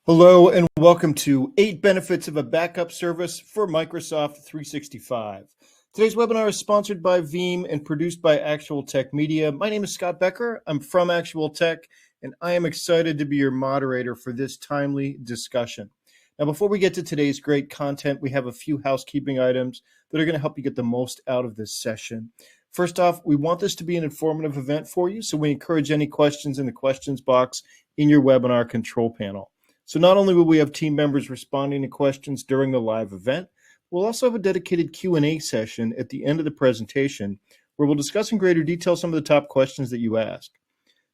Hello and welcome to 8 Benefits of a Backup Service for Microsoft 365. Today's webinar is sponsored by Veeam and produced by Actual Tech Media. My name is Scott Becker. I'm from Actual Tech, and I am excited to be your moderator for this timely discussion. Now, before we get to today's great content, we have a few housekeeping items that are going to help you get the most out of this session. First off, we want this to be an informative event for you, so we encourage any questions in the questions box in your webinar control panel. So not only will we have team members responding to questions during the live event, we'll also have a dedicated Q&A session at the end of the presentation where we'll discuss in greater detail some of the top questions that you ask.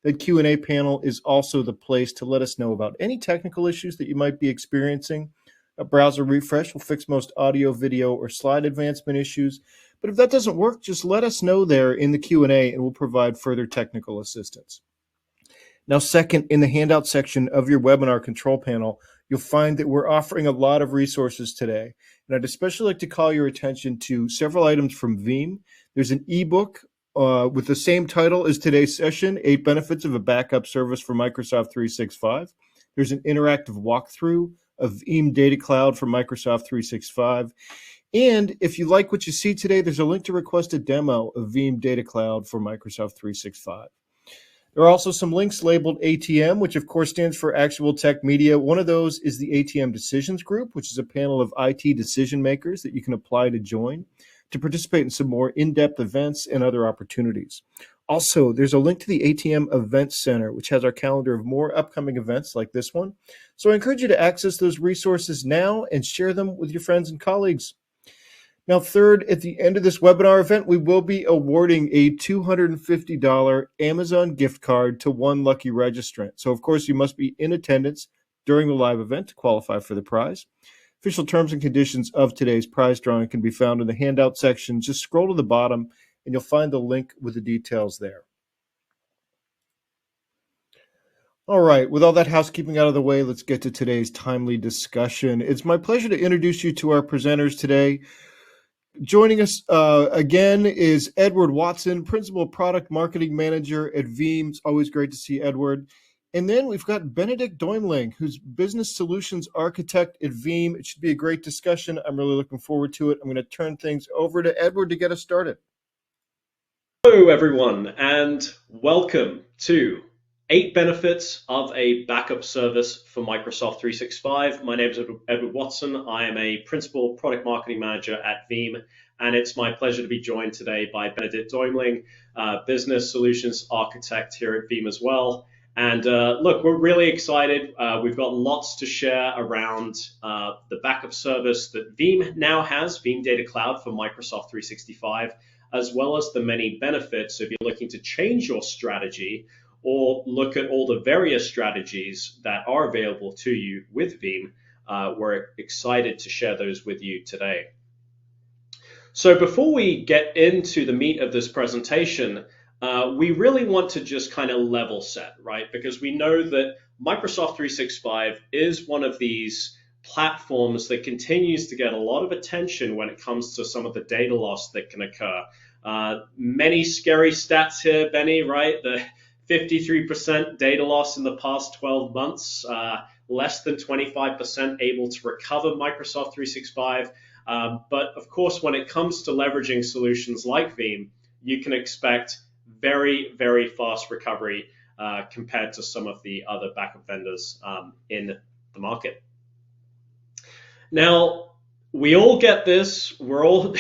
That Q&A panel is also the place to let us know about any technical issues that you might be experiencing. A browser refresh will fix most audio, video, or slide advancement issues. But if that doesn't work, just let us know there in the Q&A and we'll provide further technical assistance. Now, second, in the handout section of your webinar control panel, you'll find that we're offering a lot of resources today. And I'd especially like to call your attention to several items from Veeam. There's an ebook with the same title as today's session, 8 Benefits of a Backup Service for Microsoft 365. There's an interactive walkthrough of Veeam Data Cloud for Microsoft 365. And if you like what you see today, there's a link to request a demo of Veeam Data Cloud for Microsoft 365. There are also some links labeled ATM, which of course stands for Actual Tech Media. One of those is the ATM Decisions Group, which is a panel of IT decision makers that you can apply to join to participate in some more in-depth events and other opportunities. Also, there's a link to the ATM Events Center, which has our calendar of more upcoming events like this one. So I encourage you to access those resources now and share them with your friends and colleagues. Now, third, at the end of this webinar event, we will be awarding a $250 Amazon gift card to one lucky registrant. So, of course, you must be in attendance during the live event to qualify for the prize. Official terms and conditions of today's prize drawing can be found in the handout section. Just scroll to the bottom and you'll find the link with the details there. All right, with all that housekeeping out of the way, let's get to today's timely discussion. It's my pleasure to introduce you to our presenters today. Joining us again is Edward Watson, Principal Product Marketing Manager at Veeam. It's always great to see Edward. And then we've got Benedict Doimling, who's Business Solutions Architect at Veeam. It should be a great discussion. I'm really looking forward to it. I'm going to turn things over to Edward to get us started. Hello, everyone, and welcome to 8 Benefits of a Backup Service for Microsoft 365. My name is Edward Watson. I am a Principal Product Marketing Manager at Veeam, and it's my pleasure to be joined today by Benedict Doimling, Business Solutions Architect here at Veeam as well. And look, we're really excited. We've got lots to share around the backup service that Veeam now has, Veeam Data Cloud for Microsoft 365, as well as the many benefits if you're looking to change your strategy or look at all the various strategies that are available to you with Veeam. We're excited to share those with you today. So before we get into the meat of this presentation, we really want to just kind of level set, right? Because we know that Microsoft 365 is one of these platforms that continues to get a lot of attention when it comes to some of the data loss that can occur. Many scary stats here, Benny, right? The 53% data loss in the past 12 months, less than 25% able to recover Microsoft 365. But of course, when it comes to leveraging solutions like Veeam, you can expect very, very fast recovery compared to some of the other backup vendors in the market. Now, we all get this. We're all.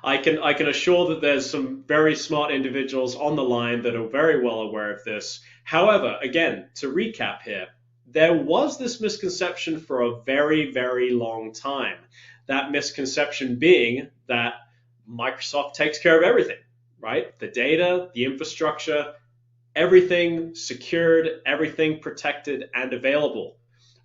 I can assure that there's some very smart individuals on the line that are very well aware of this. However, again, to recap here, there was this misconception for a very, very long time. That misconception being that Microsoft takes care of everything, right? The data, the infrastructure, everything secured, everything protected and available.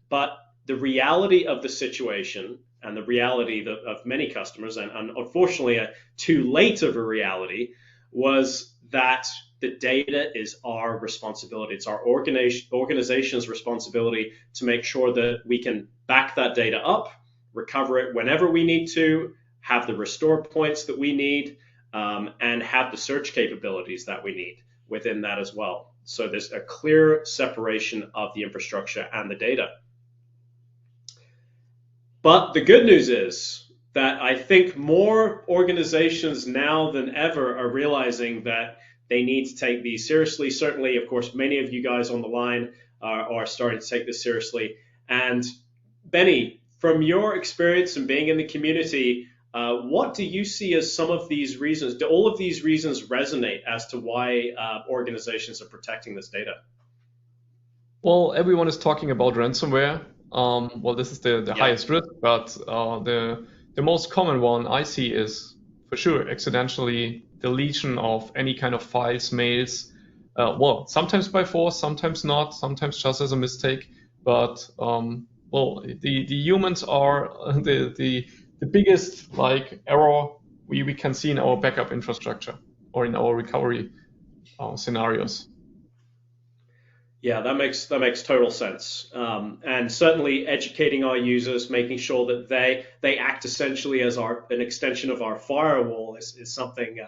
But the reality of the situation and the reality of many customers, and unfortunately too late of a reality, was that the data is our responsibility. It's our organization's responsibility to make sure that we can back that data up, recover it whenever we need to, have the restore points that we need, and have the search capabilities that we need within that as well. So there's a clear separation of the infrastructure and the data. But the good news is that I think more organizations now than ever are realizing that they need to take these seriously. Certainly, of course, many of you guys on the line are starting to take this seriously. And Benny, from your experience and being in the community, what do you see as some of these reasons? Do all of these reasons resonate as to why organizations are protecting this data? Well, everyone is talking about ransomware. Well, this is the Yeah. highest risk, but the most common one I see is for sure accidentally deletion of any kind of files, mails. Well, sometimes by force, sometimes not, sometimes just as a mistake. But well, the humans are the biggest like error we can see in our backup infrastructure or in our recovery scenarios. Yeah, that makes total sense, and certainly educating our users, making sure that they act essentially as an extension of our firewall is something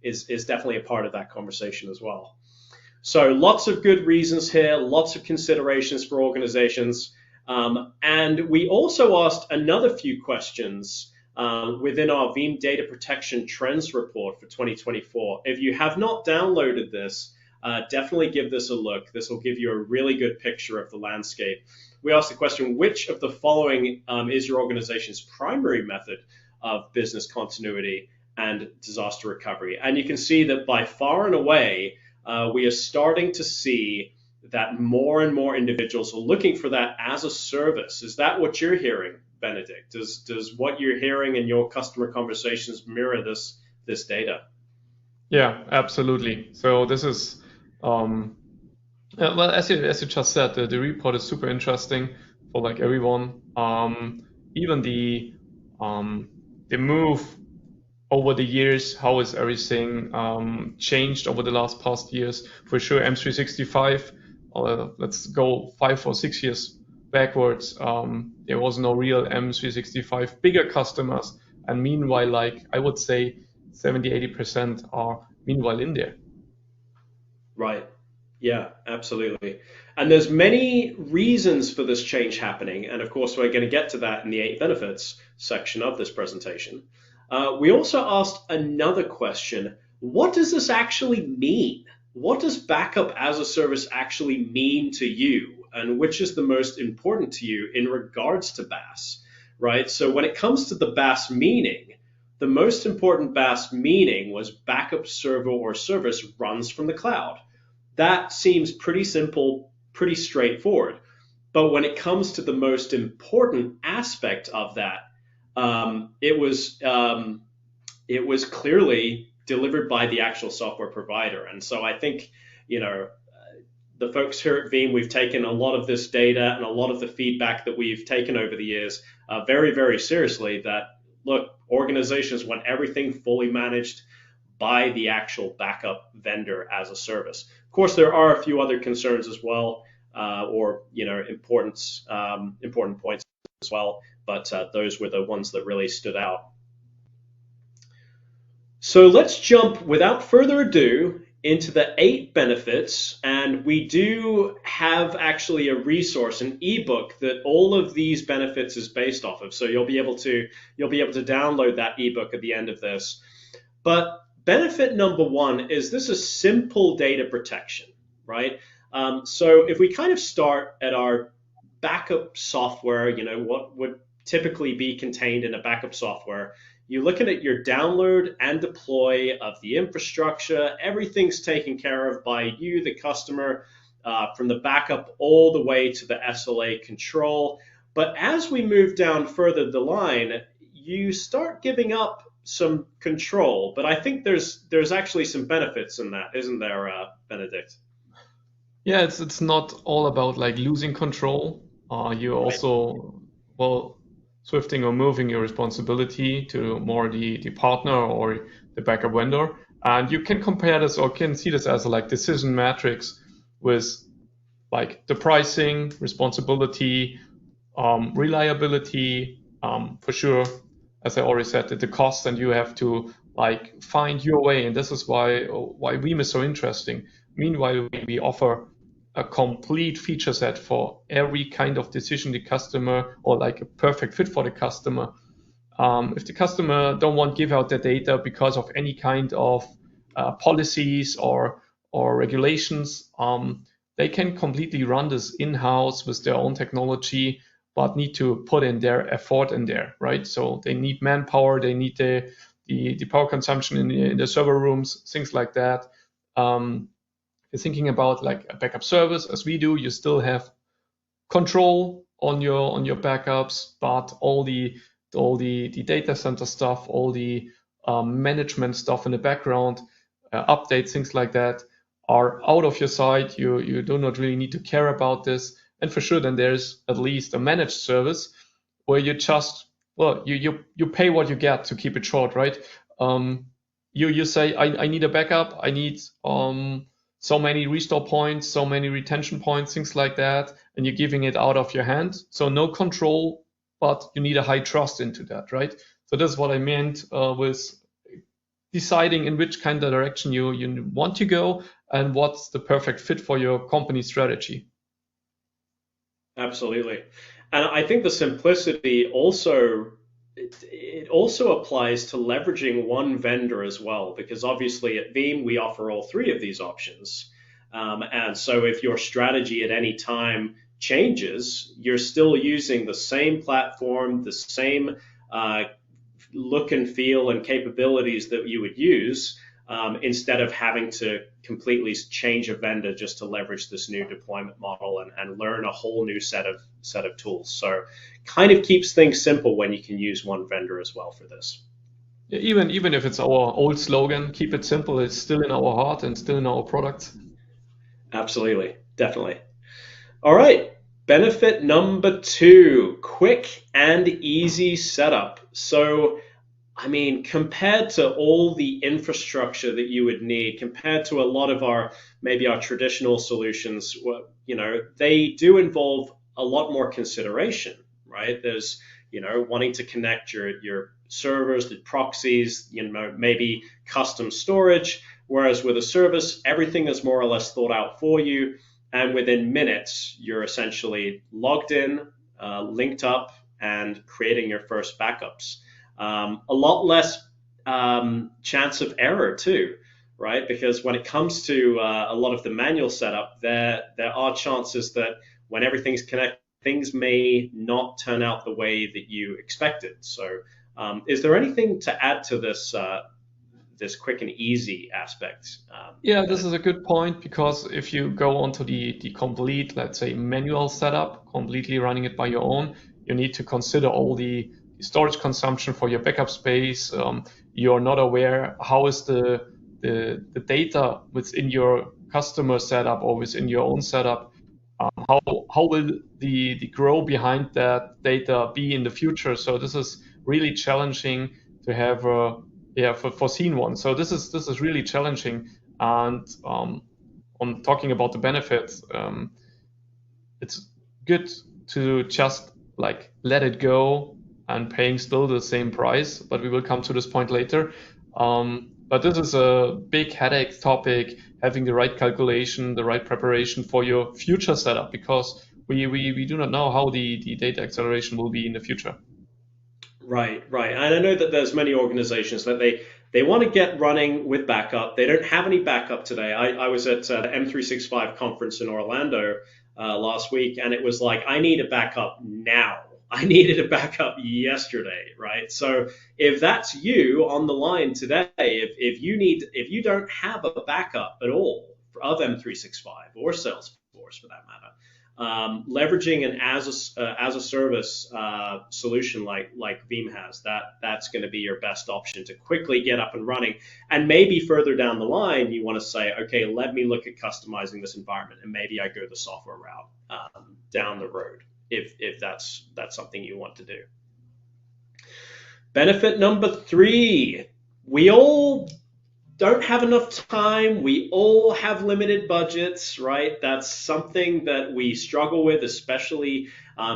is definitely a part of that conversation as well. So lots of good reasons here, lots of considerations for organizations, and we also asked another few questions within our Veeam Data Protection Trends Report for 2024. If you have not downloaded this, definitely give this a look. This will give you a really good picture of the landscape. We asked the question, which of the following is your organization's primary method of business continuity and disaster recovery? And you can see that by far and away, we are starting to see that more and more individuals are looking for that as a service. Is that what you're hearing, Benedict? Does what you're hearing in your customer conversations mirror this data? Yeah, absolutely. So this is well, as you just said, the report is super interesting for like everyone. Even the move over the years, how is everything changed over the past years? For sure, M365. Let's go 5 or 6 years backwards. There was no real M365 bigger customers, and meanwhile, like I would say, 70-80% are meanwhile in there. Right. Yeah, absolutely. And there's many reasons for this change happening. And of course, we're going to get to that in the 8 benefits section of this presentation. We also asked another question. What does this actually mean? What does backup as a service actually mean to you? And which is the most important to you in regards to BaaS, right? So when it comes to the BaaS meaning, the most important BaaS meaning was backup server or service runs from the cloud. That seems pretty simple, pretty straightforward. But when it comes to the most important aspect of that, it was clearly delivered by the actual software provider. And so I think, the folks here at Veeam, we've taken a lot of this data and a lot of the feedback that we've taken over the years very, very seriously. That, look, organizations want everything fully managed by the actual backup vendor as a service. Of course, there are a few other concerns as well, or important points as well, but those were the ones that really stood out. So let's jump, without further ado, into the 8 benefits, and we do have actually a resource, an ebook that all of these benefits is based off of. So you'll be able to download that ebook at the end of this. But benefit number 1 is this is simple data protection, right? So if we kind of start at our backup software, what would typically be contained in a backup software, you're looking at your download and deploy of the infrastructure. Everything's taken care of by you, the customer, from the backup all the way to the SLA control. But as we move down further the line, you start giving up some control. But I think there's actually some benefits in that, isn't there, Benedict? Yeah, it's not all about like losing control. You also, well, swifting or moving your responsibility to more the partner or the backup vendor. And you can compare this or can see this as a like decision matrix with like the pricing, responsibility, reliability, for sure, as I already said, the cost, and you have to like find your way. And this is why Veeam is so interesting. Meanwhile, we offer a complete feature set for every kind of decision the customer, or like a perfect fit for the customer. If the customer don't want to give out their data because of any kind of policies or regulations, they can completely run this in-house with their own technology, but need to put in their effort in there, right? So they need manpower, they need the power consumption in the server rooms, things like that. You're thinking about like a backup service, as we do, you still have control on your backups, but all the data center stuff, all the management stuff in the background, updates, things like that, are out of your sight. You do not really need to care about this. And for sure, then there's at least a managed service where you just, well, you pay what you get, to keep it short, right? You say, I need a backup, I need so many restore points, so many retention points, things like that, and you're giving it out of your hand. So no control, but you need a high trust into that, right? So that's what I meant with deciding in which kind of direction you want to go and what's the perfect fit for your company strategy. Absolutely. And I think the simplicity also, it also applies to leveraging one vendor as well, because obviously at Veeam, we offer all three of these options. And so if your strategy at any time changes, you're still using the same platform, the same look and feel and capabilities that you would use, instead of having to completely change a vendor just to leverage this new deployment model and learn a whole new set of tools. So kind of keeps things simple when you can use one vendor as well for this. Even if it's our old slogan, keep it simple, it's still in our heart and still in our product. Absolutely, definitely. All right, benefit number 2, quick and easy setup. So I mean, compared to all the infrastructure that you would need, compared to a lot of our traditional solutions, they do involve a lot more consideration, right? There's, wanting to connect your servers, the proxies, maybe custom storage. Whereas with a service, everything is more or less thought out for you. And within minutes, you're essentially logged in, linked up, and creating your first backups. A lot less chance of error too, right? Because when it comes to a lot of the manual setup, there are chances that when everything's connected, things may not turn out the way that you expected. So is there anything to add to this this quick and easy aspect? Yeah, this is a good point, because if you go onto the complete, let's say, manual setup, completely running it by your own, you need to consider all the storage consumption for your backup space. You're not aware how is the data within your customer setup or within your own setup. How will the grow behind that data be in the future? So this is really challenging to have foreseen one. So this is really challenging. And on talking about the benefits, it's good to just like let it go and paying still the same price, but we will come to this point later. But this is a big headache topic, having the right calculation, the right preparation for your future setup, because we do not know how the data acceleration will be in the future. Right. And I know that there's many organizations that they want to get running with backup. They don't have any backup today. I was at the M365 conference in Orlando last week, and it was like, I need a backup now. I needed a backup yesterday, right? So if that's you on the line today, if you don't have a backup at all of M365 or Salesforce for that matter, leveraging an as a service solution like Veeam has, that's going to be your best option to quickly get up and running. And maybe further down the line, you want to say, okay, let me look at customizing this environment, and maybe I go the software route down the road, if that's something you want to do. Benefit number 3, we all don't have enough time. We all have limited budgets, right? That's something that we struggle with, especially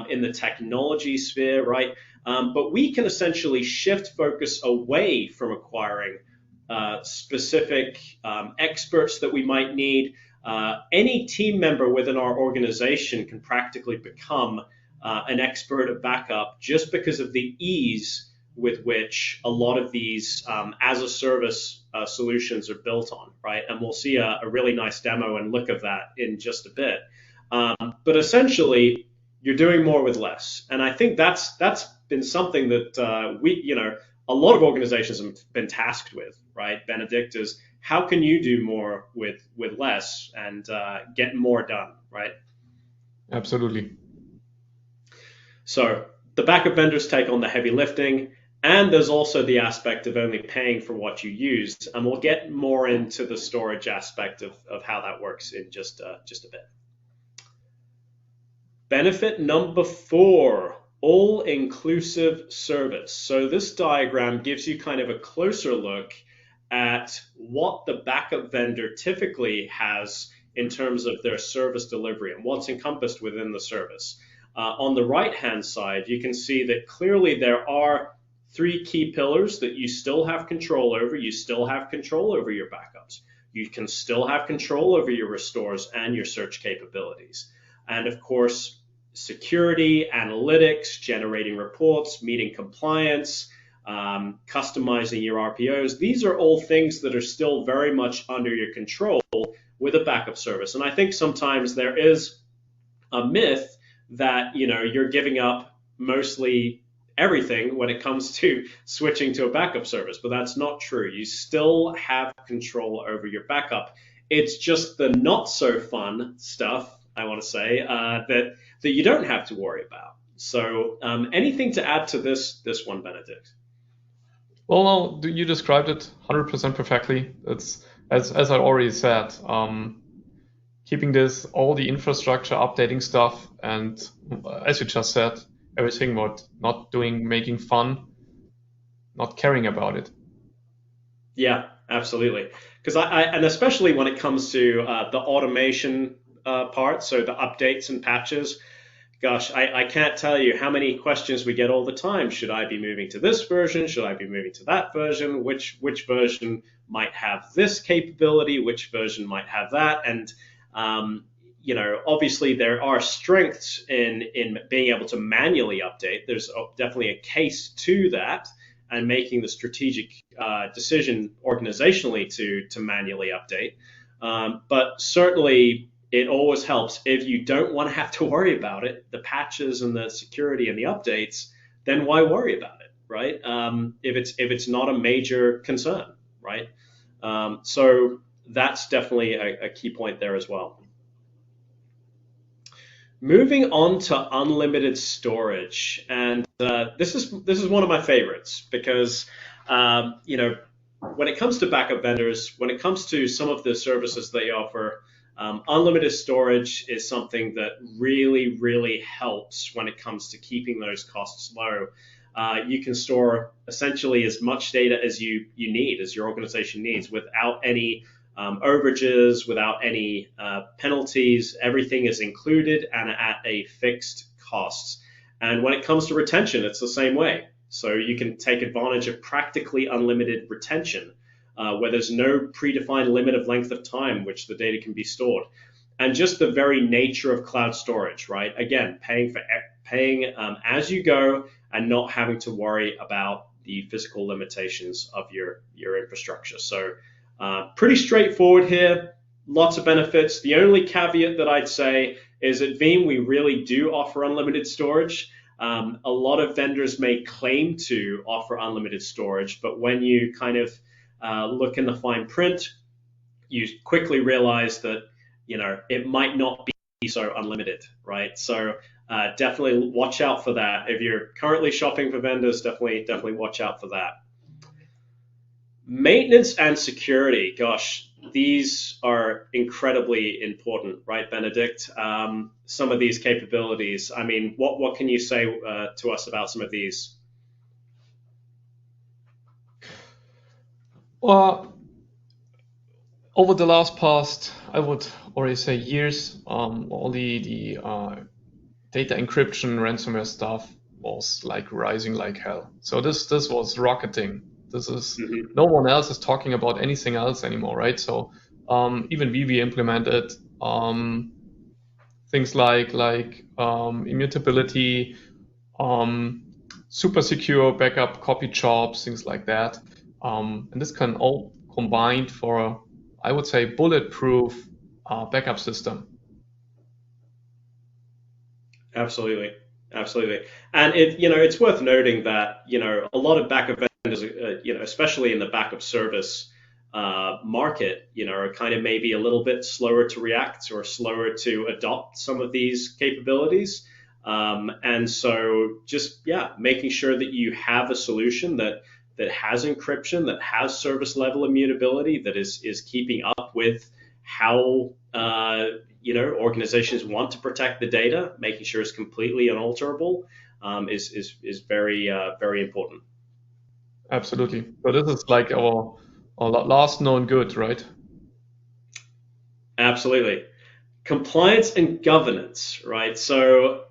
in the technology sphere, right? But we can essentially shift focus away from acquiring specific experts that we might need, any team member within our organization can practically become an expert at backup just because of the ease with which a lot of these as a service solutions are built on, right? And we'll see a really nice demo and look of that in just a bit. But essentially, you're doing more with less. And I think that's been something that a lot of organizations have been tasked with, right? Benedict, is how can you do more with less and get more done, right? Absolutely. So the backup vendors take on the heavy lifting, and there's also the aspect of only paying for what you used. And we'll get more into the storage aspect of how that works in just a bit. Benefit number 4, all-inclusive service. So this diagram gives you kind of a closer look at what the backup vendor typically has in terms of their service delivery and what's encompassed within the service. On the right-hand side, you can see that clearly there are 3 key pillars that you still have control over. You still have control over your backups. You can still have control over your restores and your search capabilities. And of course, security, analytics, generating reports, meeting compliance, customizing your RPOs. These are all things that are still very much under your control with a backup service. And I think sometimes there is a myth that you're giving up mostly everything when it comes to switching to a backup service, but that's not true. You still have control over your backup. It's just the not so fun stuff, I want to say, that you don't have to worry about. So anything to add to this one, Benedict? Well, no, you described it 100% perfectly. It's as I already said, keeping all the infrastructure, updating stuff, and as you just said, everything what not doing, making fun, not caring about it. Yeah, absolutely. Because and especially when it comes to the automation part, so the updates and patches, gosh, I can't tell you how many questions we get all the time. Should I be moving to this version? Should I be moving to that version? Which version might have this capability? Which version might have that? And obviously there are strengths in being able to manually update. There's definitely a case to that, and making the strategic decision organizationally to manually update. But certainly it always helps if you don't want to have to worry about it, the patches and the security and the updates, then why worry about it, right? If it's not a major concern, right? So that's definitely a key point there as well. Moving on to unlimited storage, and this is one of my favorites because when it comes to backup vendors, when it comes to some of the services they offer, unlimited storage is something that really, really helps when it comes to keeping those costs low. You can store essentially as much data as you need, as your organization needs, without any overages, without any penalties. Everything is included and at a fixed cost. And when it comes to retention, it's the same way. So you can take advantage of practically unlimited retention, where there's no predefined limit of length of time which the data can be stored. And just the very nature of cloud storage, right? Again, paying as you go and not having to worry about the physical limitations of your infrastructure. So pretty straightforward here, lots of benefits. The only caveat that I'd say is at Veeam, we really do offer unlimited storage. A lot of vendors may claim to offer unlimited storage, but when you kind of look in the fine print, you quickly realize that it might not be so unlimited, right? So definitely watch out for that. If you're currently shopping for vendors, definitely watch out for that. Maintenance and security, gosh, these are incredibly important, right, Benedict? Some of these capabilities, I mean, what can you say to us about some of these? Well, over the past, I would already say years, all the data encryption, ransomware stuff was like rising like hell. So this was rocketing. This is no one else is talking about anything else anymore, right? So Even we implemented things like immutability, super secure backup copy jobs, things like that. And this can all combined for a, I would say, bulletproof backup system. Absolutely, absolutely. And it's worth noting that a lot of backup vendors, especially in the backup service market, are kind of maybe a little bit slower to react or slower to adopt some of these capabilities. And so just making sure that you have a solution that has encryption, that has service level immutability, that is keeping up with how organizations want to protect the data, making sure it's completely unalterable, is very very important. Absolutely. So this is like our last known good, right? Absolutely. Compliance and governance, right? So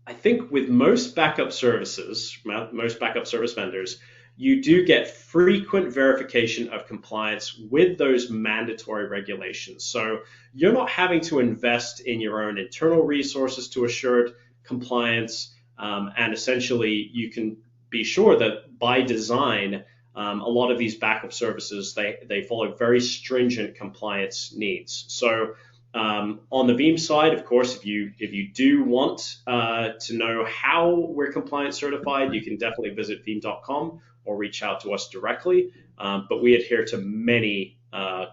I think with most backup services, most backup service vendors, you do get frequent verification of compliance with those mandatory regulations. So you're not having to invest in your own internal resources to assure compliance. And essentially, you can be sure that by design, a lot of these backup services, they follow very stringent compliance needs. So on the Veeam side, of course, if you do want to know how we're compliance certified, you can definitely visit veeam.com or reach out to us directly. But we adhere to many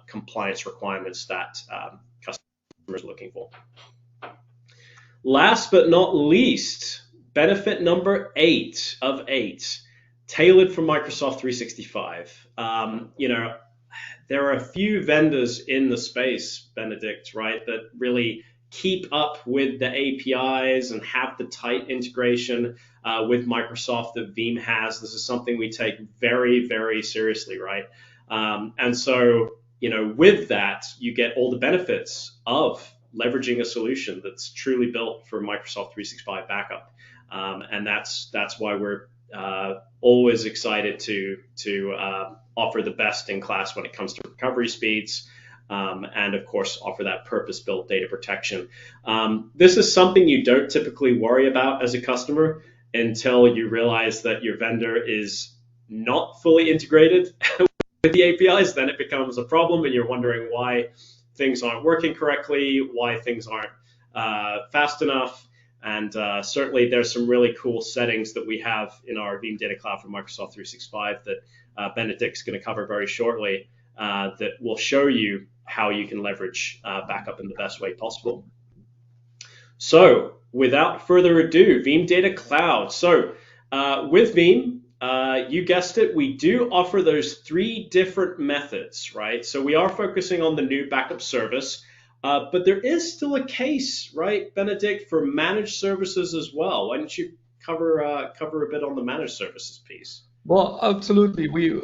compliance requirements that customers are looking for. Last but not least, benefit number 8 of 8, tailored for Microsoft 365. There are a few vendors in the space, Benedict, right, that really keep up with the APIs and have the tight integration with Microsoft that Veeam has. This is something we take very, very seriously, right? And so, with that, you get all the benefits of leveraging a solution that's truly built for Microsoft 365 backup. And that's why we're always excited to offer the best in class when it comes to recovery speeds, and of course offer that purpose-built data protection. This is something you don't typically worry about as a customer until you realize that your vendor is not fully integrated with the APIs. Then it becomes a problem and you're wondering why things aren't working correctly, why things aren't fast enough. And certainly there's some really cool settings that we have in our Veeam Data Cloud for Microsoft 365 that Benedict's going to cover very shortly, that will show you how you can leverage backup in the best way possible. So without further ado, Veeam Data Cloud. So with Veeam, you guessed it, we do offer those 3 different methods, right? So we are focusing on the new backup service. But there is still a case, right, Benedict, for managed services as well. Why don't you cover a bit on the managed services piece? Well, absolutely. We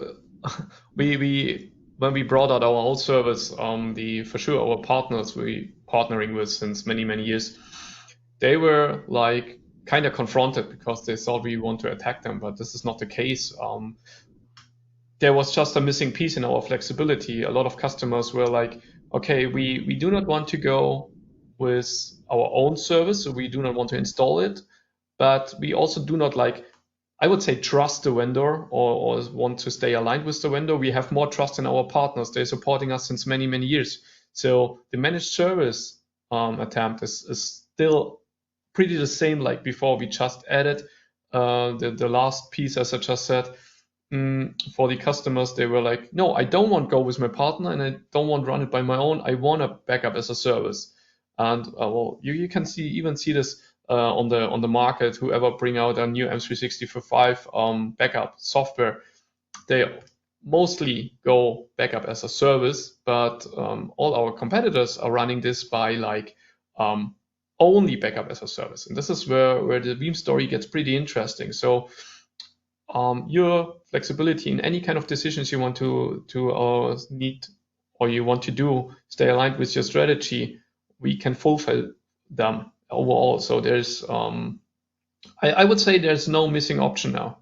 when we brought out our old service, for sure our partners we partnering with since many years, they were like kind of confronted because they thought we want to attack them, but this is not the case. There was just a missing piece in our flexibility. A lot of customers were like, okay, we do not want to go with our own service, so we do not want to install it, but we also do not I would say trust the vendor or want to stay aligned with the vendor. We have more trust in our partners. They're supporting us since many years. So the managed service attempt is still pretty the same like before. We just added the last piece, as I just said. For the customers, they were like, no, I don't want to go with my partner and I don't want to run it by my own. I want a backup as a service. And well, you can see this on the market. Whoever bring out a new M365 backup software, they mostly go backup as a service, but all our competitors are running this by only backup as a service. And this is where the Veeam story gets pretty interesting. So your flexibility in any kind of decisions you want to need or you want to do, stay aligned with your strategy, we can fulfill them overall. So there's, I would say there's no missing option now.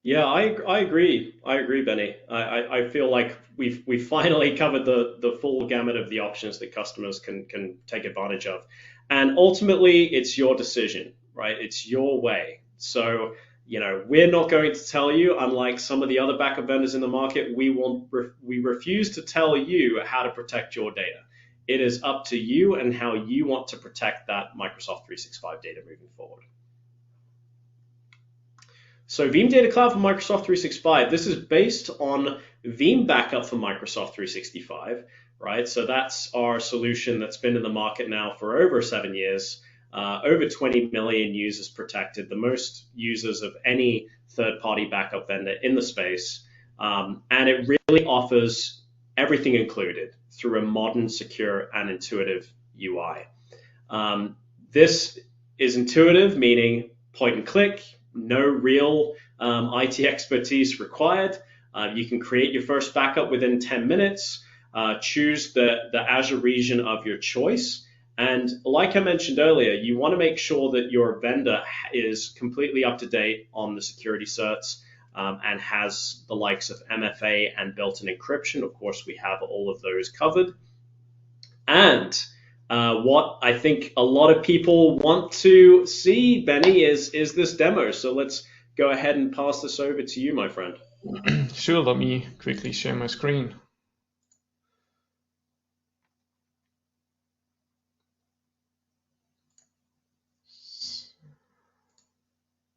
Yeah, I agree. I agree, Benny. I feel like we've finally covered the full gamut of the options that customers can take advantage of. And ultimately, it's your decision, right? It's your way. So, we're not going to tell you, unlike some of the other backup vendors in the market, we refuse to tell you how to protect your data. It is up to you and how you want to protect that Microsoft 365 data moving forward. So Veeam Data Cloud for Microsoft 365, this is based on Veeam Backup for Microsoft 365, right? So that's our solution that's been in the market now for over 7 years, over 20 million users protected, the most users of any third-party backup vendor in the space. And it really offers everything included through a modern, secure, and intuitive UI. This is intuitive, meaning point and click, no real IT expertise required. You can create your first backup within 10 minutes, choose the Azure region of your choice. And like I mentioned earlier, you want to make sure that your vendor is completely up to date on the security certs and has the likes of MFA and built-in encryption. Of course, we have all of those covered. And what I think a lot of people want to see, Benny, is this demo. So let's go ahead and pass this over to you, my friend. Sure, let me quickly share my screen.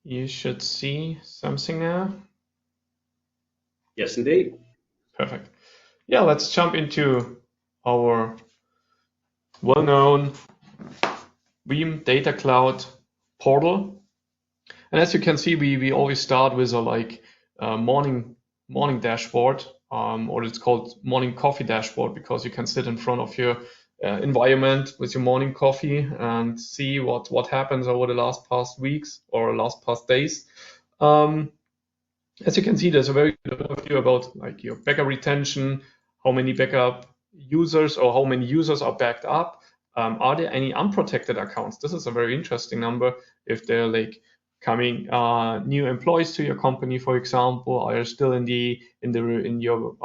You should see something now. Yes, indeed. Perfect. Yeah, let's jump into our well-known Veeam Data Cloud portal. And as you can see, we always start with a morning dashboard, or it's called morning coffee dashboard, because you can sit in front of your environment with your morning coffee and see what happens over the past weeks or past days. As you can see, there's a very good overview about your backup retention, how many backup users or how many users are backed up. Are there any unprotected accounts? This is a very interesting number. If they're coming new employees to your company, for example, are you still in your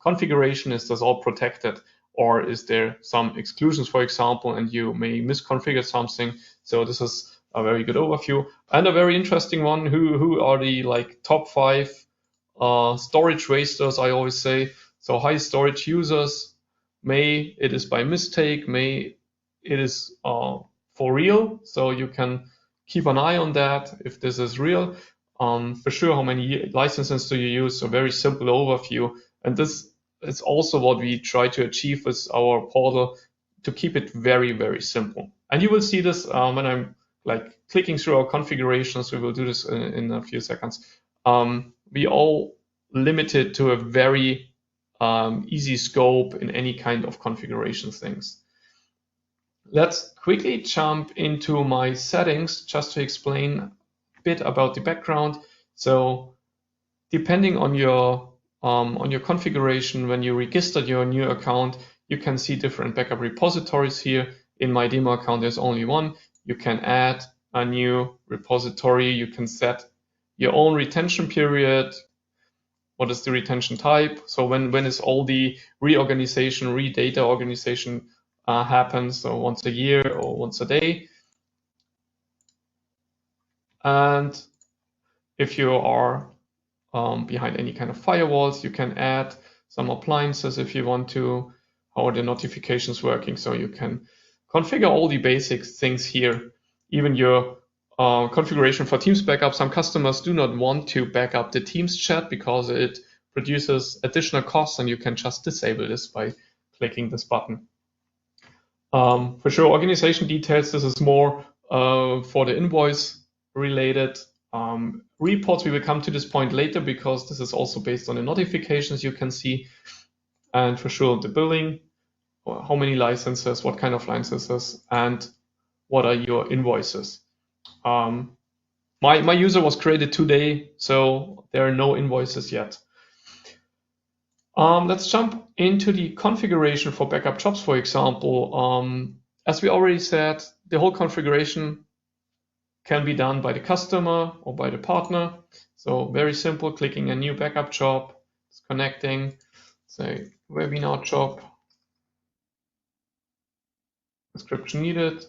configuration? Is this all protected, or is there some exclusions, for example, and you may misconfigure something? So this is a very good overview, and a very interesting one. Who are the top 5 storage wasters? I always say. So high storage users, may it is by mistake, may it is for real. So you can keep an eye on that if this is real. For sure, how many licenses do you use? So very simple overview. And this is also what we try to achieve with our portal, to keep it very, very simple. And you will see this when I'm clicking through our configurations. We will do this in a few seconds. We all limited to a very easy scope in any kind of configuration things. Let's quickly jump into my settings just to explain a bit about the background. So depending on your configuration, when you registered your new account, you can see different backup repositories here. In my demo account, there's only one. You can add a new repository. You can set your own retention period. What is the retention type? So when is all the reorganization, data organization happens? So once a year or once a day. And if you are behind any kind of firewalls, you can add some appliances if you want to. How are the notifications working? So you can configure all the basic things here. Even your configuration for Teams backup. Some customers do not want to back up the Teams chat because it produces additional costs, and you can just disable this by clicking this button. For sure, organization details, this is more for the invoice related reports. We will come to this point later because this is also based on the notifications you can see. And for sure, the billing, how many licenses, what kind of licenses, and what are your invoices. My user was created today, so there are no invoices yet. Let's jump into the configuration for backup jobs, for example. As we already said, the whole configuration can be done by the customer or by the partner. So very simple, clicking a new backup job, it's connecting. say webinar job, description needed,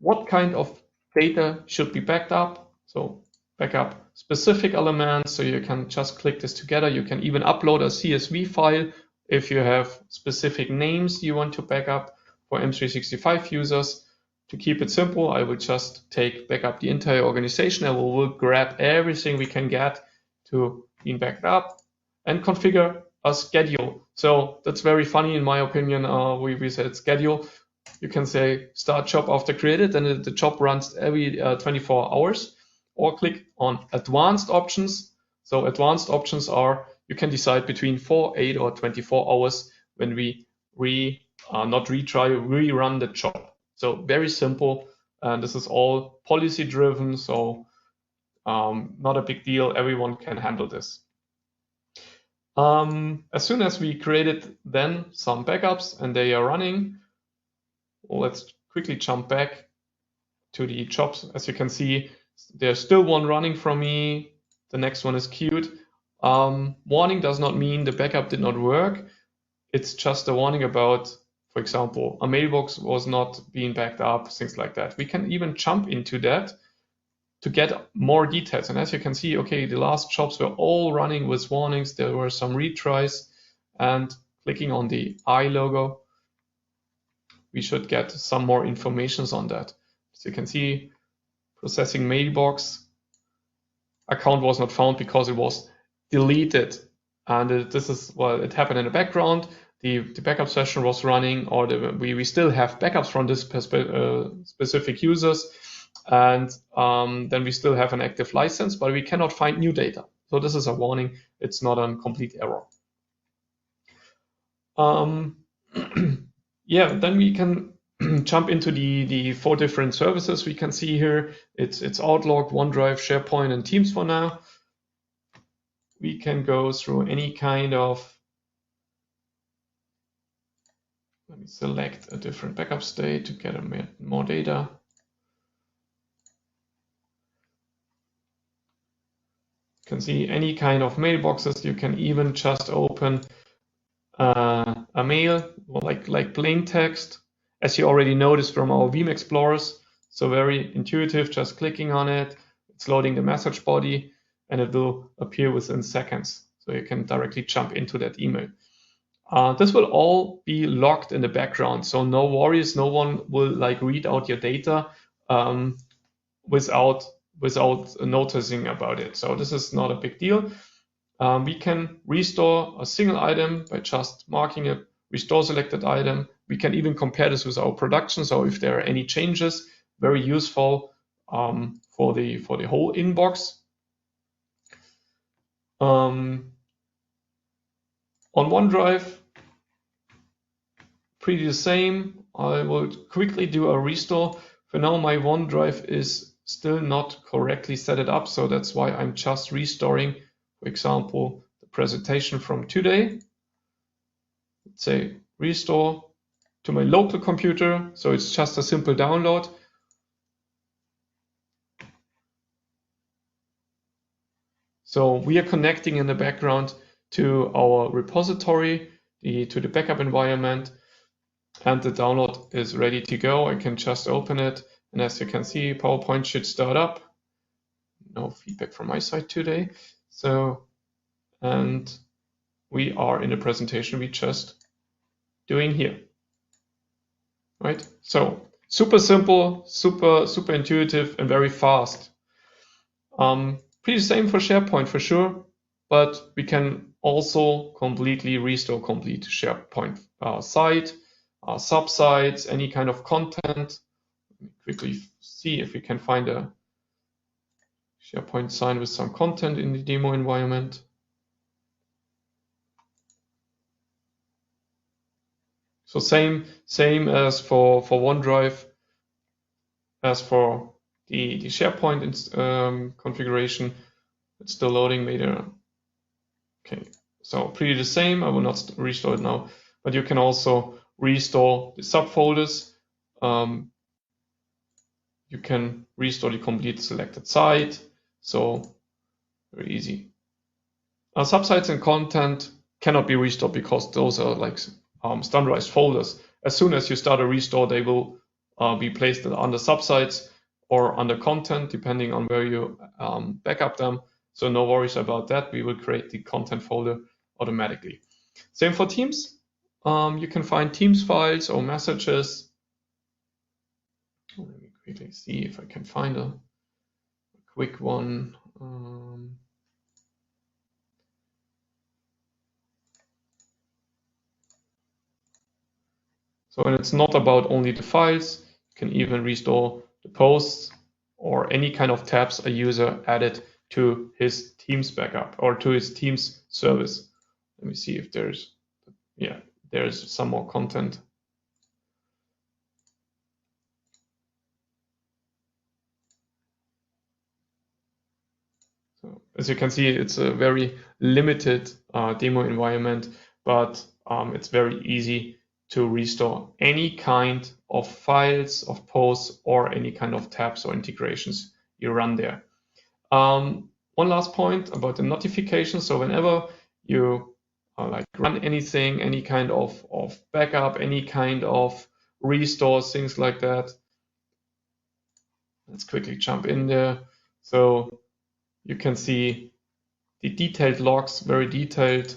what kind of data should be backed up. So backup specific elements, so you can just click this together. You can even upload a CSV file if you have specific names you want to back up for M365 users. To keep it simple, I will just back up the entire organization and we will grab everything we can get to being backed up and configure a schedule. So that's very funny in my opinion. We said schedule. You can say start job after created, and the job runs every 24 hours, or click on advanced options. So advanced options are, you can decide between 4, 8 or 24 hours when we rerun the job. So very simple, and this is all policy driven, so not a big deal. Everyone can handle this. As soon as we created then some backups and they are running, let's quickly jump back to the jobs. As you can see, there's still one running from me. The next one is queued. Warning does not mean the backup did not work. It's just a warning about, for example, a mailbox was not being backed up, things like that. We can even jump into that to get more details. And as you can see, okay, the last jobs were all running with warnings. There were some retries, and clicking on the I logo, we should get some more information on that. As you can see, processing mailbox, account was not found because it was deleted. And this is, well, it happened in the background. The backup session was running, or we still have backups from this specific users. And then we still have an active license, but we cannot find new data. So this is a warning. It's not a complete error. Yeah, then we can jump into the 4 different services we can see here. It's Outlook, OneDrive, SharePoint, and Teams for now. We can go through any kind of, let me select a different backup state to get more data. You can see any kind of mailboxes. You can even just open a mail, like plain text, as you already noticed from our Veeam Explorers. So very intuitive, just clicking on it. It's loading the message body, and it will appear within seconds. So you can directly jump into that email. This will all be logged in the background. So no worries, no one will read out your data without noticing about it. So this is not a big deal. We can restore a single item by just marking a restore selected item. We can even compare this with our production. So if there are any changes, very useful for the whole inbox. On OneDrive, pretty the same. I will quickly do a restore. For now, my OneDrive is still not correctly set it up, so that's why I'm just restoring, for example, the presentation from today. Let's say restore to my local computer, so it's just a simple download. So we are connecting in the background to our repository, to the backup environment, and the download is ready to go. I can just open it, and as you can see, PowerPoint should start up. No feedback from my side today. So, and we are in the presentation we just doing here, right? So super simple, super intuitive, and very fast. Pretty same for SharePoint for sure, but we can also completely restore complete SharePoint site, subsites, any kind of content. Let me quickly see if we can find a SharePoint sign with some content in the demo environment. So same as for OneDrive, as for the SharePoint configuration. It's still loading later. Okay, so pretty the same. I will not restore it now, but you can also restore the subfolders. You can restore the complete selected site. So very easy. Subsites and content cannot be restored because those are like standardized folders. As soon as you start a restore, they will be placed under subsites or under content, depending on where you backup them. So no worries about that. We will create the content folder automatically. Same for Teams. You can find Teams files or messages. Let me quickly see if I can find a quick one. So when it's not about only the files, you can even restore the posts or any kind of tabs a user added to his Teams backup or to his Teams service. Let me see if there's some more content. So as you can see, it's a very limited demo environment, but it's very easy to restore any kind of files, of posts, or any kind of tabs or integrations you run there. One last point about the notifications. So whenever you run anything, any kind of backup, any kind of restore, things like that, let's quickly jump in there. So you can see the detailed logs, very detailed,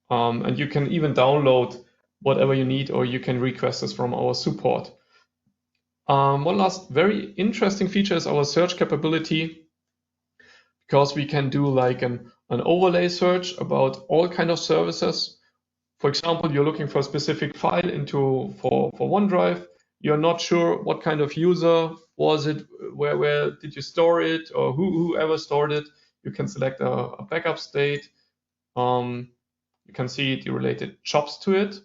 and you can even download whatever you need, or you can request this from our support. One last very interesting feature is our search capability, because we can do like an overlay search about all kind of services. For example, you're looking for a specific file for OneDrive. You're not sure what kind of user was it, where did you store it, or whoever stored it. You can select a backup state. You can see the related jobs to it.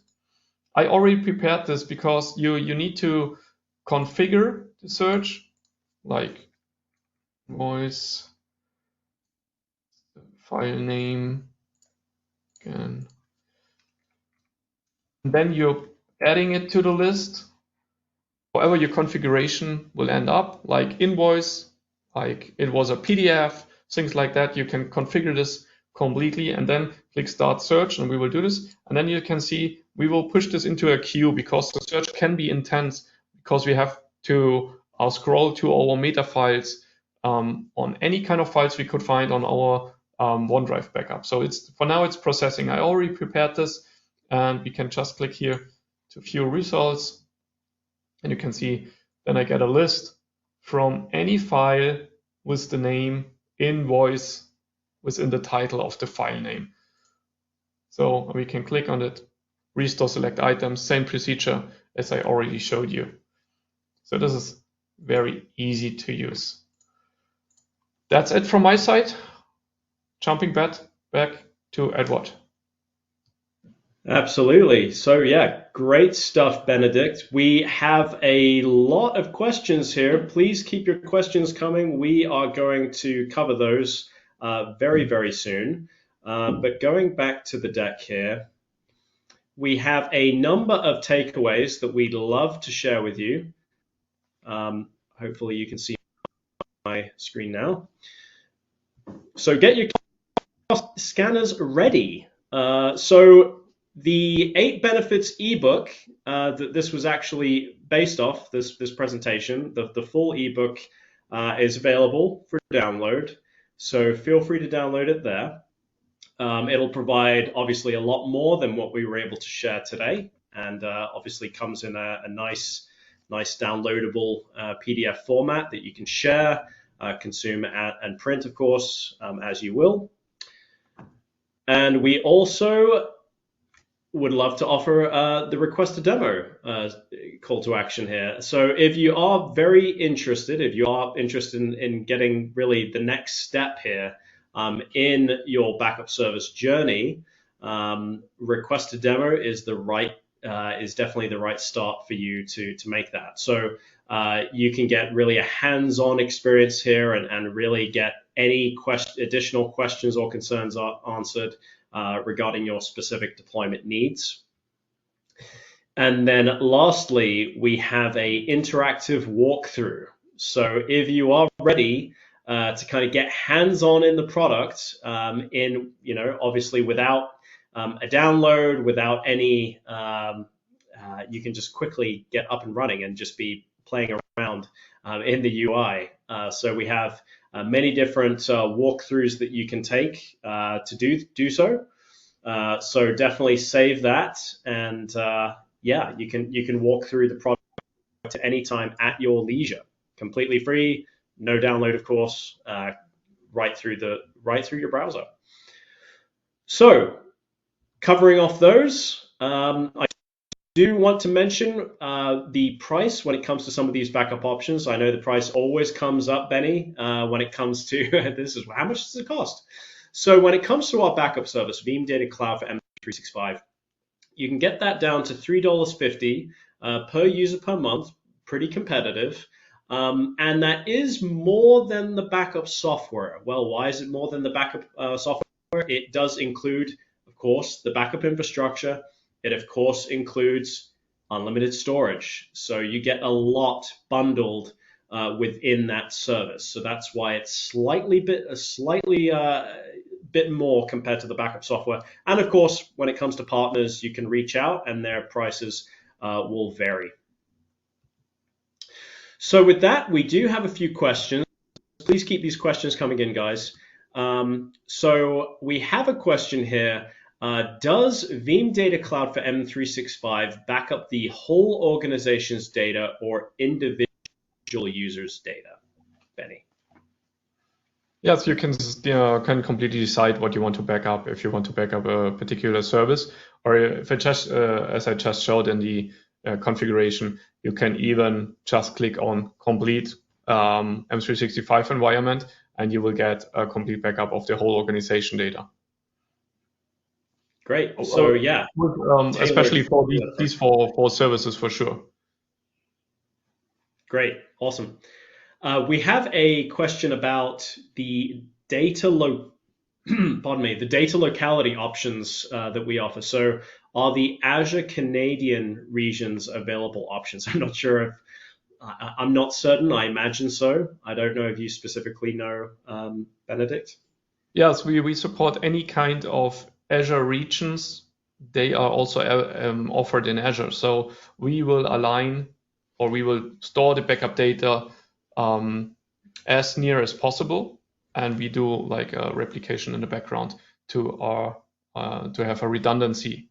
I already prepared this because you need to configure the search, like voice, file name, again. And then you're adding it to the list. However your configuration will end up, like invoice, like it was a PDF, things like that. You can configure this completely and then click start search, and we will do this. And then you can see we will push this into a queue, because the search can be intense, because we have to scroll to our meta files on any kind of files we could find on our OneDrive backup. So for now it's processing. I already prepared this, and we can just click here to view results, and you can see then I get a list from any file with the name invoice within the title of the file name. So we can click on it, restore select items, same procedure as I already showed you. So this is very easy to use. That's it from my side. Jumping back to Edward. Absolutely. So yeah, great stuff, Benedict. We have a lot of questions here. Please keep your questions coming. We are going to cover those very, very soon. But going back to the deck here, we have a number of takeaways that we'd love to share with you. Hopefully you can see my screen now. So get your scanners ready. So the 8 benefits ebook that this was actually based off, this presentation, the full ebook is available for download. So feel free to download it there. It'll provide obviously a lot more than what we were able to share today, and obviously comes in a nice downloadable PDF format that you can share, consume, and print, of course, as you will. And we also would love to offer the request a demo call to action here. So if you are very interested, in getting really the next step here in your backup service journey, request a demo is definitely the right start for you to make that. So you can get really a hands-on experience here and really get any additional questions or concerns answered regarding your specific deployment needs. And then lastly, we have a interactive walkthrough. So if you are ready to kind of get hands-on in the product, obviously without a download without any, you can just quickly get up and running and just be playing around in the UI. So we have many different walkthroughs that you can take to do so. So definitely save that, and yeah, you can walk through the product at any time at your leisure, completely free, no download, of course, right through your browser. So covering off those, I do want to mention the price when it comes to some of these backup options. I know the price always comes up, Benny, when it comes to this is how much does it cost? So when it comes to our backup service, Veeam Data Cloud for M365, you can get that down to $3.50 per user per month, pretty competitive. And that is more than the backup software. Well, why is it more than the backup software? It does include, of course, the backup infrastructure. It, of course, includes unlimited storage. So you get a lot bundled within that service. So that's why it's slightly bit more compared to the backup software. And of course, when it comes to partners, you can reach out and their prices will vary. So with that, we do have a few questions. Please keep these questions coming in, guys. So we have a question here. Does Veeam Data Cloud for M365 back up the whole organization's data or individual users' data? Benny. Yes, you can completely decide what you want to back up. If you want to back up a particular service, or if it just, as I just showed in the configuration, you can even just click on complete M365 environment, and you will get a complete backup of the whole organization data. Great. So yeah, especially for these four services for sure. Great. Awesome. We have a question about the data the data locality options that we offer. So are the Azure Canadian regions available options? I'm not sure if I'm not certain. I imagine so. I don't know if you specifically know, Benedict. Yes, we support any kind of Azure regions. They are also offered in Azure. So we will align, or we will store the backup data as near as possible, and we do like a replication in the background to have a redundancy.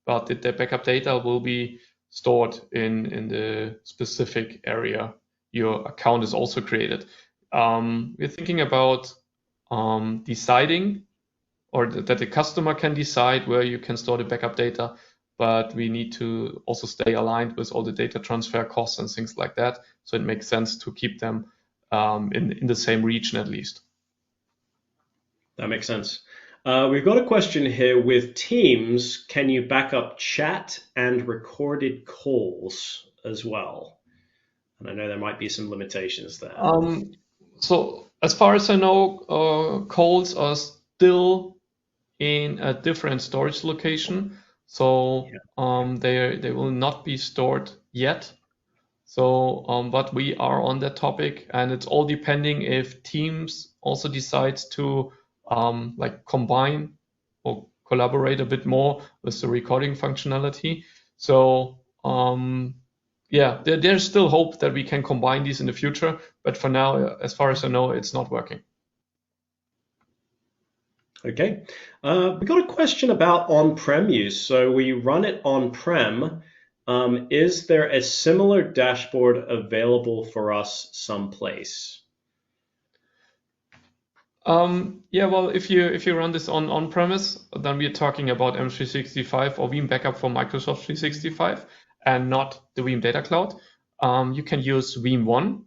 But the backup data will be stored in the specific area your account is also created. We're thinking about deciding, or that the customer can decide where you can store the backup data, but we need to also stay aligned with all the data transfer costs and things like that. So it makes sense to keep them in the same region at least. That makes sense. We've got a question here with Teams. Can you back up chat and recorded calls as well? And I know there might be some limitations there. So as far as I know, calls are still in a different storage location. So they will not be stored yet. So, but we are on that topic, and it's all depending if Teams also decides to like combine or collaborate a bit more with the recording functionality. So yeah, there's still hope that we can combine these in the future, but for now, as far as I know, it's not working. Okay, we got a question about on-prem use. So we run it on-prem. Is there a similar dashboard available for us someplace? Yeah, well, if you run this on-premise, then we're talking about M365 or Veeam Backup for Microsoft 365 and not the Veeam Data Cloud. You can use Veeam One.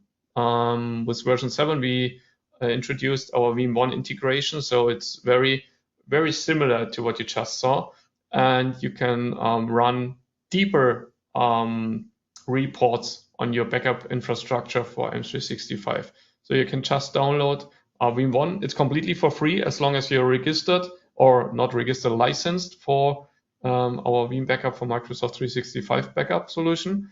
With version 7, we introduced our Veeam One integration, so it's very, very similar to what you just saw, and you can run deeper reports on your backup infrastructure for M365. So you can just download Veeam One. It's completely for free as long as you're registered or not registered, licensed for our Veeam Backup for Microsoft 365 backup solution.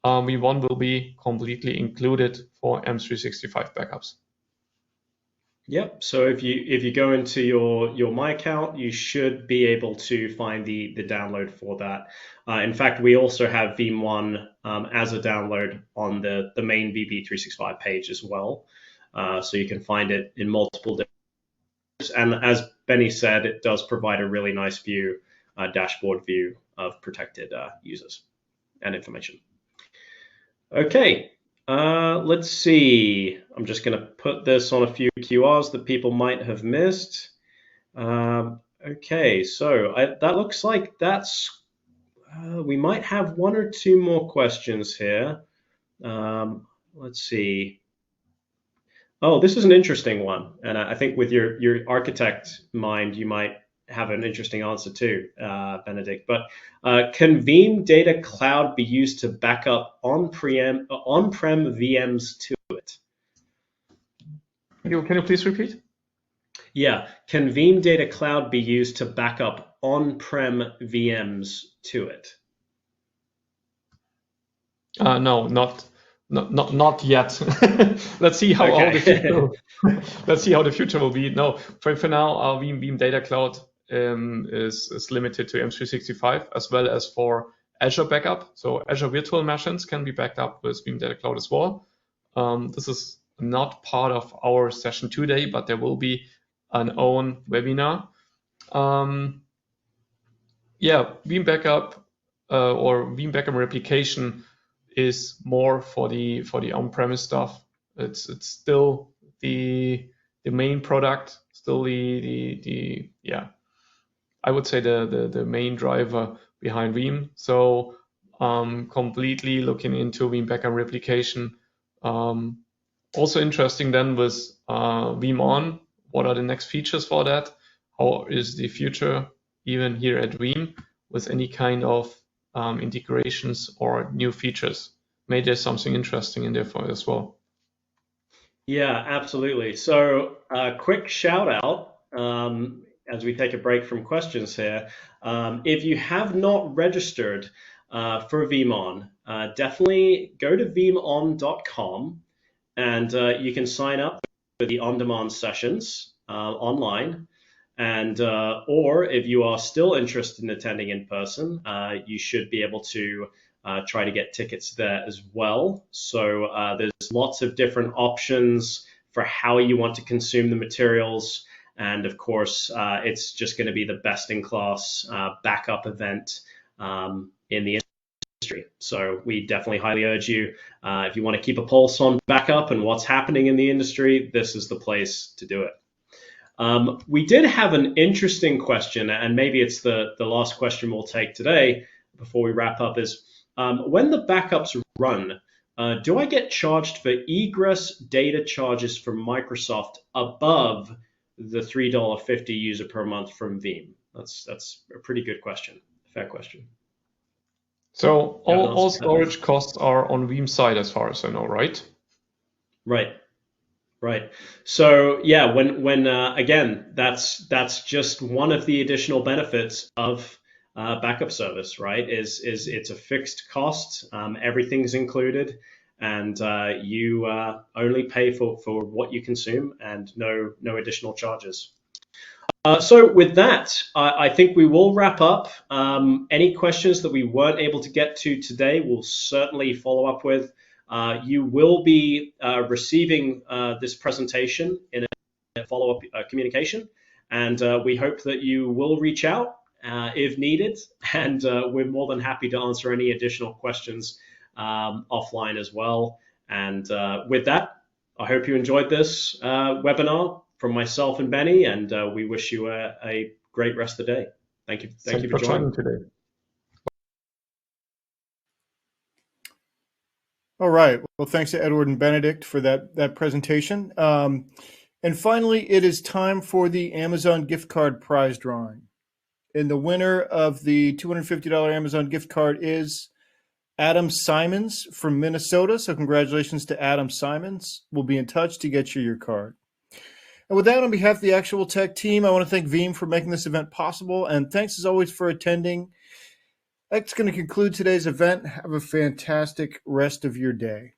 Veeam One will be completely included for M365 backups. Yep. So if you go into your My account, you should be able to find the download for that. In fact, we also have Veeam One as a download on the main VB365 page as well. So you can find it in multiple different. And as Benny said, it does provide a really nice view, dashboard view of protected users and information. Okay. Let's see. I'm just going to put this on a few QRs that people might have missed. Okay, so that looks like that's. We might have one or two more questions here. Let's see. Oh, this is an interesting one, and I think with your architect mind, you might have an interesting answer too, Benedict. But can Veeam Data Cloud be used to back up on-prem VMs to it? Can you please repeat? Yeah, can Veeam Data Cloud be used to back up on-prem VMs to it? No, not yet. Let's see how Okay. the future. Let's see how the future will be. No, for now, our Veeam Data Cloud is limited to M365 as well as for Azure backup. So Azure virtual machines can be backed up with Veeam Data Cloud as well. This is not part of our session today, but there will be an own webinar. Yeah, Veeam backup or Veeam backup replication is more for the on-premise stuff. It's still the main product, still the yeah, I would say the main driver behind Veeam. So completely looking into Veeam backup replication. Also interesting then with Veeam On. What are the next features for that? How is the future even here at Veeam with any kind of integrations or new features? Maybe there's something interesting in there for as well. Yeah, absolutely. So, quick shout out as we take a break from questions here. If you have not registered for VeeamON, definitely go to veeamon.com and you can sign up for the on-demand sessions online. And or if you are still interested in attending in person, you should be able to try to get tickets there as well. So there's lots of different options for how you want to consume the materials. And of course, it's just going to be the best in class backup event in the industry. So we definitely highly urge you, if you want to keep a pulse on backup and what's happening in the industry, this is the place to do it. We did have an interesting question, and maybe it's the last question we'll take today before we wrap up, is when the backups run, do I get charged for egress data charges from Microsoft above the $3.50 user per month from Veeam? That's a pretty good question, fair question. So all storage costs are on Veeam side as far as I know, right? Right. So yeah, when again, that's just one of the additional benefits of backup service, right? Is it's a fixed cost, everything's included, and you only pay for what you consume and no additional charges. So with that, I think we will wrap up. Any questions that we weren't able to get to today, we'll certainly follow up with. You will be receiving this presentation in a follow-up communication, and we hope that you will reach out if needed, and we're more than happy to answer any additional questions offline as well. And with that, I hope you enjoyed this webinar from myself and Benny, and we wish you a great rest of the day. Thank you for joining today. All right. Well, thanks to Edward and Benedict for that presentation. And finally, it is time for the Amazon gift card prize drawing. And the winner of the $250 Amazon gift card is Adam Simons from Minnesota. So congratulations to Adam Simons. We'll be in touch to get you your card. And with that, on behalf of the Actual Tech team, I want to thank Veeam for making this event possible. And thanks as always for attending. That's going to conclude today's event. Have a fantastic rest of your day.